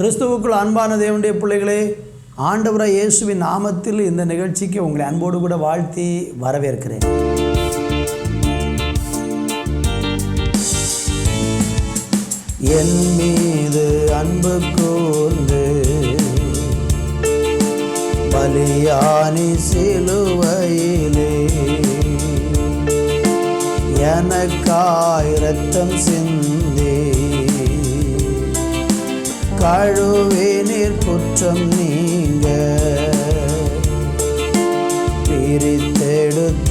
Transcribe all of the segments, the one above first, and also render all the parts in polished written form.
கிறிஸ்துவுக்குள் அன்பான தேவனுடைய பிள்ளைகளே, ஆண்டவராய் இயேசுவின் நாமத்தில் இந்த நிகழ்ச்சிக்கு உங்களை அன்போடு கூட வாழ்த்தி வரவேற்கிறேன். என் மீது அன்பு கூர்ந்து பலியானி சிலுவையிலே எனக்காய் இரத்தம் சிந்தி கழுவினீர் குற்றம் நீங்க பிரித்தெடுத்தீர்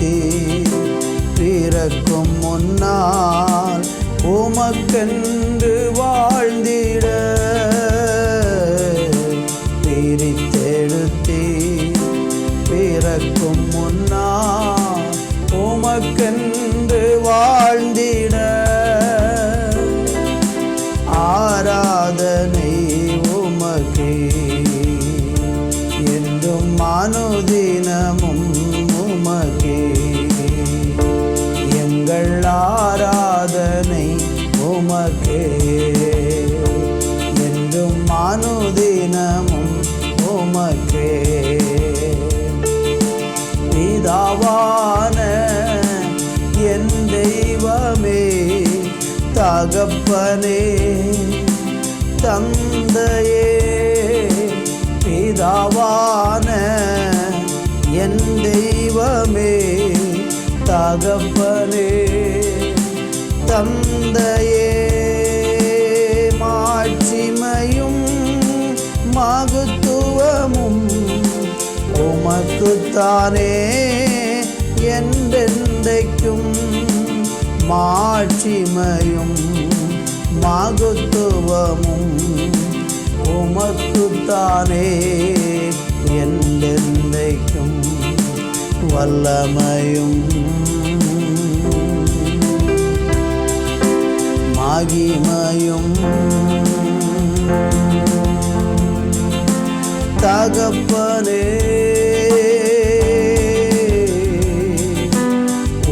பிறக்கும் முன்னால் உமக்கென்று வாழ்ந்திட பிரித்தெடுத்தீர் பிறக்கும் முன்னால் உமக்கென்று வாழ்ந்திட ஆராதனை உமக்கே என்றும் அனுதினமும் உமக்கே எங்கள் ஆராதனை உமக்கே என்றும் அனுதினமும் உமக்கே. பிதாவான என் தெய்வமே, தகப்பனே தந்தையே, பிதாவான என் தெய்வமே, தகப்பனே தந்தையே, மாட்சிமையும் மகத்துவமும் உமக்குத்தானே என்றென்றைக்கும். மாட்சிமையும் மகத்துவமும் உமக்குத்தானே என்றென்றைக்கும். வல்லமையும் மகிமையும் தகப்பனே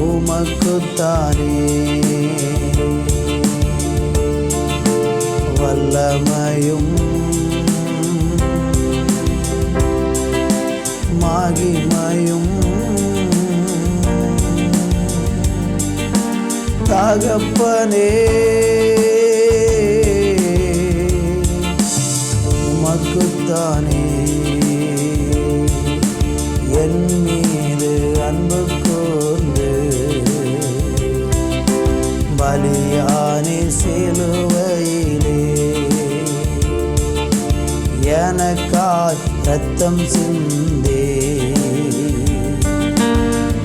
உமக்குத்தானே. வல்லமையும் மகிமையும் தகப்பனே உமக்குத்தானே. என் மீது அன்பு கூர்ந்து பலியானி சிலுவையிலே எனக்காய் இரத்தம் சிந்தே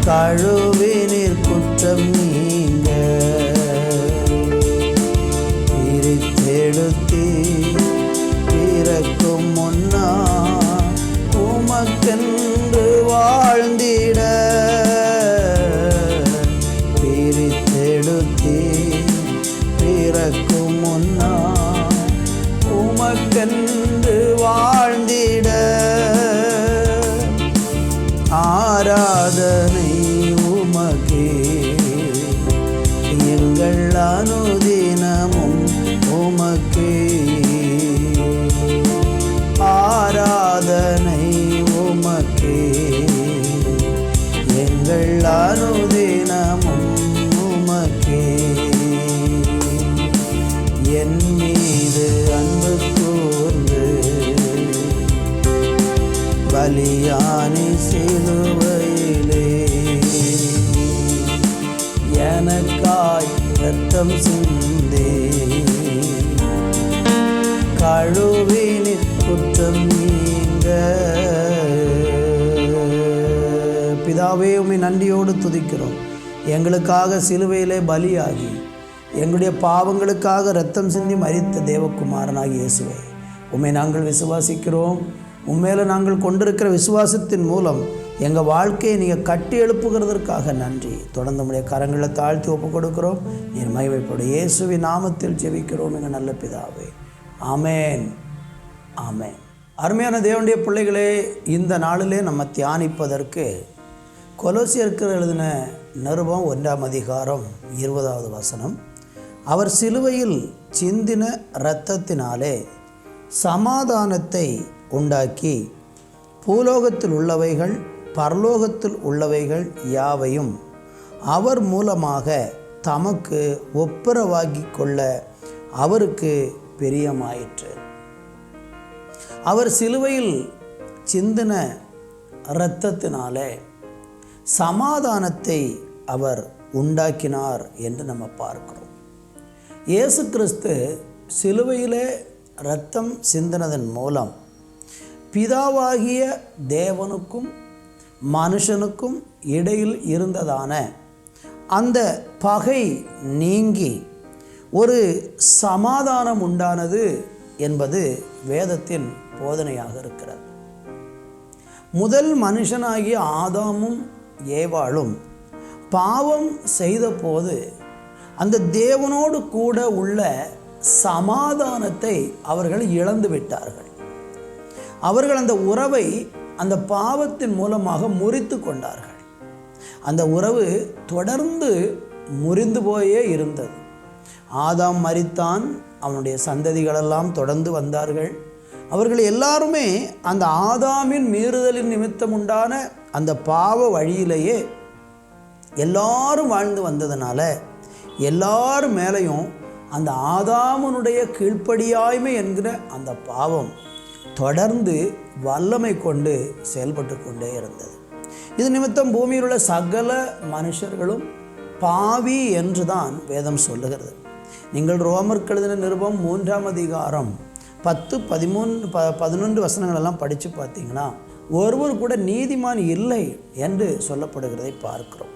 கழுவினீர் குற்றம் நீங்க பிரித்தெடுத்தீர் பிறக்கும் முன்னா உமக்கென்று வாழ்ந்திட பிரித்தெடுத்தீர் பிறக்கும் முன்னா உமக்கென்று வாழ்ந்திட ஆராதனை உமக்கே எங்கள் அனுதினமும் உமக்கே. ஆராதனை உமக்கே எங்கள் அனுதினமும் உமக்கே. என் மீது அன்பு கூர்ந்து பலியானி சிலுவையிலே எனக்காய் இரத்தம் சிந்தே கழுவினீர் குற்றம் நீங்க. பிதாவே, உம்மை நன்றியோடு துதிக்கிறோம். எங்களுக்காக சிலுவையிலே பலியாகி எங்களுடைய பாவங்களுக்காக இரத்தம் சிந்தி மரித்த தேவகுமாரனாகிய இயேசுவை உம்மை நாங்கள் விசுவாசிக்கிறோம். உண்மையில நாங்கள் கொண்டிருக்கிற விசுவாசத்தின் மூலம் எங்கள் வாழ்க்கையை நீங்கள் கட்டி எழுப்புகிறதற்காக நன்றி. தொடர்ந்து நம்முடைய கரங்களை தாழ்த்தி ஒப்புக் கொடுக்கிறோம். நீர் மகிமைப்படும் இயேசுவின் நாமத்தில் ஜெபிக்கிறோம் எங்கள் நல்ல பிதாவே, ஆமேன் ஆமேன். அருமையான தேவனுடைய பிள்ளைகளே, இந்த நாளிலே நம்ம தியானிப்பதற்கு கொலோசியருக்கு எழுதின நிருபம் 1ஆம் அதிகாரம் 20வது வசனம். அவர் சிலுவையில் சிந்தின இரத்தத்தினாலே சமாதானத்தை உண்டாக்கி பூலோகத்தில் உள்ளவைகள் பரலோகத்தில் உள்ளவைகள் யாவையும் அவர் மூலமாக தமக்கு ஒப்புரவாக்கி கொள்ள அவருக்கு பிரியமாயிற்று. அவர் சிலுவையில் சிந்தின இரத்தத்தினாலே சமாதானத்தை அவர் உண்டாக்கினார் என்று நம்ம பார்க்கிறோம். இயேசு கிறிஸ்து சிலுவையிலே இரத்தம் சிந்தினதன் மூலம் பிதாவாகிய தேவனுக்கும் மனுஷனுக்கும் இடையில் இருந்ததான அந்த பகை நீங்கி ஒரு சமாதானம் உண்டானது என்பது வேதத்தின் போதனையாக இருக்கிறது. முதல் மனுஷனாகிய ஆதாமும் ஏவாளும் பாவம் செய்த போது அந்த தேவனோடு கூட உள்ள சமாதானத்தை அவர்கள் இழந்து விட்டார்கள். அவர்கள் அந்த உறவை அந்த பாவத்தின் மூலமாக முறித்து கொண்டார்கள். அந்த உறவு தொடர்ந்து முறிந்து போயே இருந்தது. ஆதாம் மரித்தான், அவனுடைய சந்ததிகளெல்லாம் தொடர்ந்து வந்தார்கள். அவர்கள் எல்லாருமே அந்த ஆதாமின் மீறுதலின் நிமித்தம் உண்டான அந்த பாவ வழியிலேயே எல்லாரும் வாழ்ந்து வந்ததுனால எல்லார் மேலேயும் அந்த ஆதாமனுடைய கீழ்ப்படியாய்மை என்கிற அந்த பாவம் தொடர்ந்து வல்லமை கொண்டு செயல்பட்டு கொண்டே இருந்தது. இது நிமித்தம் பூமியில் உள்ள சகல மனுஷர்களும் பாவி என்றுதான் வேதம் சொல்லுகிறது. நீங்கள் ரோமர் எழுதின நிருபம் 3ஆம் அதிகாரம் 10, 13, 11 வசனங்களெல்லாம் படித்து பார்த்தீங்கன்னா ஒருவர் கூட நீதிமான் இல்லை என்று சொல்லப்படுகிறதை பார்க்கிறோம்.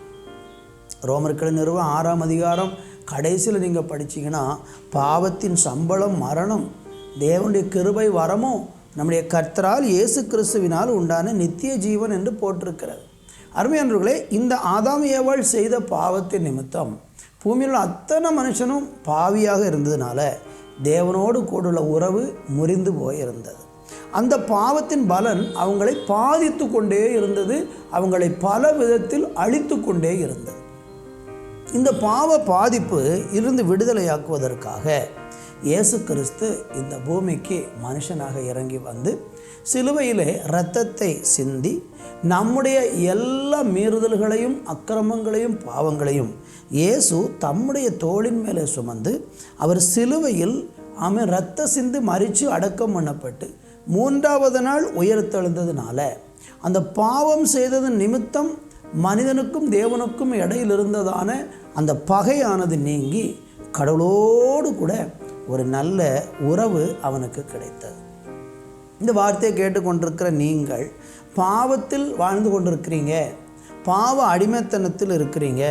ரோமர் எழுதின நிருபம் 6ஆம் அதிகாரம் கடைசியில் நீங்கள் படிச்சிங்கன்னா பாவத்தின் சம்பளம் மரணம், தேவனுடைய கிருபை வரமோ நம்முடைய கர்த்தரால் இயேசு கிறிஸ்துவினால் உண்டான நித்திய ஜீவன் என்று போட்டிருக்கிறது. அருமையானவர்களே, இந்த ஆதாம் ஏவாள் செய்த பாவத்தின் நிமித்தம் பூமியில் அத்தனை மனுஷனும் பாவியாக இருந்ததுனால தேவனோடு கூடுள்ள உறவு முறிந்து போயிருந்தது. அந்த பாவத்தின் பலன் அவங்களை பாதித்து கொண்டே இருந்தது, அவங்களை பல விதத்தில் அழித்து கொண்டே இருந்தது. இந்த பாவ பாதிப்பு இருந்து விடுதலையாக்குவதற்காக இயேசு கிறிஸ்து இந்த பூமிக்கு மனுஷனாக இறங்கி வந்து சிலுவையிலே இரத்தத்தை சிந்தி நம்முடைய எல்லா மீறுதல்களையும் அக்கிரமங்களையும் பாவங்களையும் இயேசு தம்முடைய தோளின் மேலே சுமந்து அவர் சிலுவையில் இரத்த சிந்து மரித்து அடக்கம் பண்ணப்பட்டு 3ஆவது நாள் உயிர்த்தெழுந்ததுனால அந்த பாவம் செய்ததன் நிமித்தம் மனிதனுக்கும் தேவனுக்கும் இடையில் இருந்ததான அந்த பகையானது நீங்கி கடவுளோடு கூட ஒரு நல்ல உறவு அவனுக்கு கிடைத்தது. இந்த வார்த்தையை கேட்டுக்கொண்டிருக்கிற நீங்கள் பாவத்தில் வாழ்ந்து கொண்டிருக்கிறீங்க, பாவ அடிமைத்தனத்தில் இருக்கிறீங்க,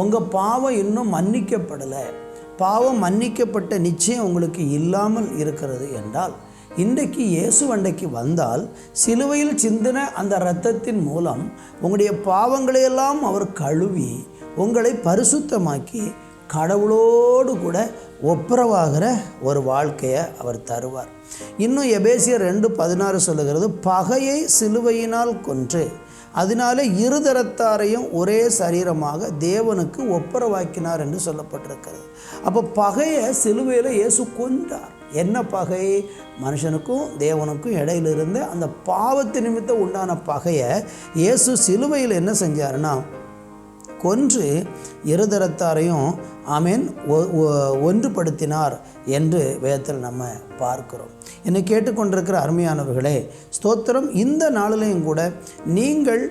உங்கள் பாவம் இன்னும் மன்னிக்கப்படலை, பாவம் மன்னிக்கப்பட்ட நிச்சயம் உங்களுக்கு இல்லாமல் இருக்கிறது என்றால் இன்றைக்கு இயேசு அண்டைக்கு வந்தால் சிலுவையில் சிந்தின அந்த இரத்தத்தின் மூலம் உங்களுடைய பாவங்களையெல்லாம் அவர் கழுவி உங்களை பரிசுத்தமாக்கி கடவுளோடு கூட ஒப்புரவாகிற ஒரு வாழ்க்கையை அவர் தருவார். இன்னும் எபேசியர் 2:16 சொல்லுகிறது, பகையை சிலுவையினால் கொன்று அதனால இருதரத்தாரையும் ஒரே சரீரமாக தேவனுக்கு ஒப்புரவாக்கினார் என்று சொல்லப்பட்டிருக்கிறது. அப்போ பகையை சிலுவையில் இயேசு கொன்றார். என்ன பகை? மனுஷனுக்கும் தேவனுக்கும் இடையில் இருந்த அந்த பாவத்து நிமித்தம் உண்டான பகையை இயேசு சிலுவையில் என்ன செஞ்சாருன்னா கொன்று இருதரத்தாரையும் ஒன்றுபடுத்தினார் என்று வேதத்தில் நம்ம பார்க்கிறோம். என்னை கேட்டுக்கொண்டிருக்கிற அருமையானவர்களே, ஸ்தோத்திரம். இந்த நாளிலையும் கூட நீங்கள்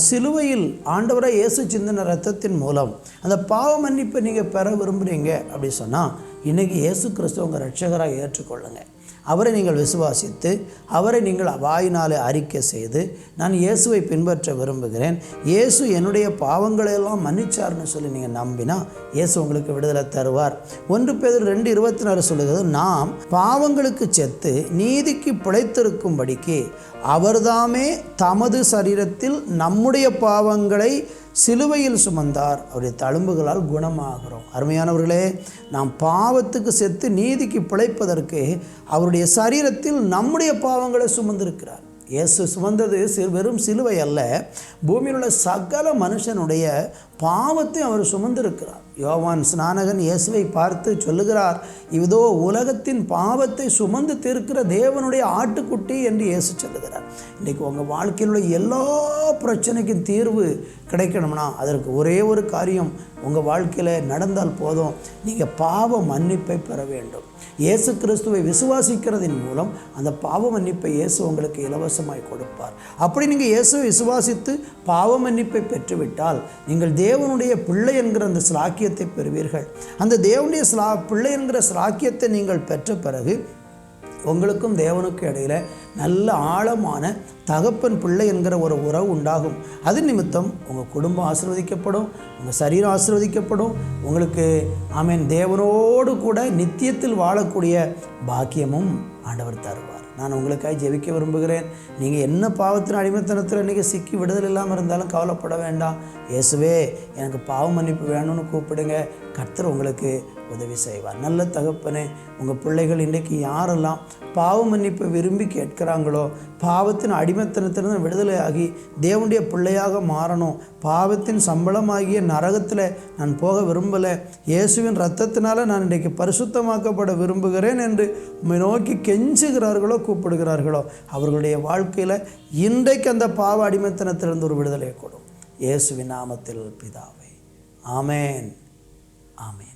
சிலுவையில் ஆண்டவரை இயேசு சிந்தின இரத்தத்தின் மூலம் அந்த பாவ மன்னிப்பை நீங்கள் பெற விரும்புகிறீங்க அப்படி சொன்னால் இன்றைக்கி இயேசு கிறிஸ்துவ உங்கள் இரட்சகராக ஏற்றுக்கொள்ளுங்க. அவரை நீங்கள் விசுவாசித்து அவரை நீங்கள் வாயினாலே அறிக்கை செய்து நான் இயேசுவை பின்பற்ற விரும்புகிறேன், இயேசு என்னுடைய பாவங்களையெல்லாம் மன்னிச்சார்னு சொல்லி நீங்கள் நம்பினா இயேசு உங்களுக்கு விடுதலை தருவார். 1 பேதுரு 2:24 சொல்லுகிறது, நாம் பாவங்களுக்கு செத்து நீதிக்கு பிழைத்திருக்கும்படிக்கு அவர்தாமே தமது சரீரத்தில் நம்முடைய பாவங்களை சிலுவையில் சுமந்தார், அவருடைய தழும்புகளால் குணமாகிறோம். அருமையானவர்களே, நாம் பாவத்துக்கு செத்து நீதிக்கு பிழைப்பதற்கு அவருடைய சரீரத்தில் நம்முடைய பாவங்களை சுமந்திருக்கிறார். இயேசு சுமந்தது வெறும் சிலுவை அல்ல, பூமியில் உள்ள சகல மனுஷனுடைய பாவத்தை அவர் சுமந்திருக்கிறார். யோவான் ஸ்நானகன் இயேசுவை பார்த்து சொல்லுகிறார், இதோ உலகத்தின் பாவத்தை சுமந்து தீர்க்கிற தேவனுடைய ஆட்டுக்குட்டி என்று இயேசு சொல்லுகிறார். இன்றைக்கு உங்கள் வாழ்க்கையில் உள்ள எல்லா பிரச்சனைக்கும் தீர்வு கிடைக்கணும்னா அதற்கு ஒரே ஒரு காரியம் உங்கள் வாழ்க்கையில் நடந்தால் போதும். நீங்கள் பாவ மன்னிப்பை பெற வேண்டும். இயேசு கிறிஸ்துவை விசுவாசிக்கிறதின் மூலம் அந்த பாவ மன்னிப்பை இயேசு உங்களுக்கு இலவசமாய் கொடுப்பார். அப்படி நீங்கள் இயேசுவை விசுவாசித்து பாவ மன்னிப்பை பெற்றுவிட்டால் நீங்கள் தேவனுடைய பிள்ளை என்கிற அந்த ஸ்லாக்கியத்தை பெறுவீர்கள். அந்த தேவனுடைய பிள்ளை என்கிற ஸ்லாக்கியத்தை நீங்கள் பெற்ற பிறகு உங்களுக்கும் தேவனுக்கும் இடையில் நல்ல ஆழமான தகப்பன் பிள்ளை என்கிற ஒரு உறவு உண்டாகும். அது நிமித்தம் உங்கள் குடும்பம் ஆசீர்வதிக்கப்படும், உங்கள் சரீரம் ஆசீர்வதிக்கப்படும். உங்களுக்கு ஆமென் தேவனோடு கூட நித்தியத்தில் வாழக்கூடிய பாக்கியமும் ஆண்டவர் தருவார். நான் உங்களுக்காக ஜெபிக்க விரும்புகிறேன். நீங்கள் என்ன பாவத்தின் அடிமைத்தனத்தில் இன்றைக்கி சிக்கி விடுதல் இல்லாமல் இருந்தாலும் கவலைப்பட வேண்டாம். இயேசுவே எனக்கு பாவ மன்னிப்பு வேணும்னு கூப்பிடுங்க. கர்த்தர் உங்களுக்கு உதவி செய்வார். நல்ல தகப்பனே, உங்கள் பிள்ளைகள் இன்றைக்கி யாரெல்லாம் பாவ மன்னிப்பை விரும்பி கேட்குறாங்களோ, பாவத்தின் அடிமைத்தனத்திலிருந்து விடுதலை ஆகி தேவனுடைய பிள்ளையாக மாறணும், பாவத்தின் சம்பளமாகிய நரகத்தில் நான் போக விரும்பலை, இயேசுவின் இரத்தத்தினால நான் இன்றைக்கு பரிசுத்தமாக்கப்பட விரும்புகிறேன் என்று நோக்கி கெஞ்சுகிறார்களோ, கூப்பிடுகிறார்களோ, அவர்களுடைய வாழ்க்கையில் இன்றைக்கு அந்த பாவ அடிமைத்தனத்திலிருந்து ஒரு விடுதலை கொடும். இயேசுவின் நாமத்தில் பிதாவே, ஆமேன், ஆமேன்.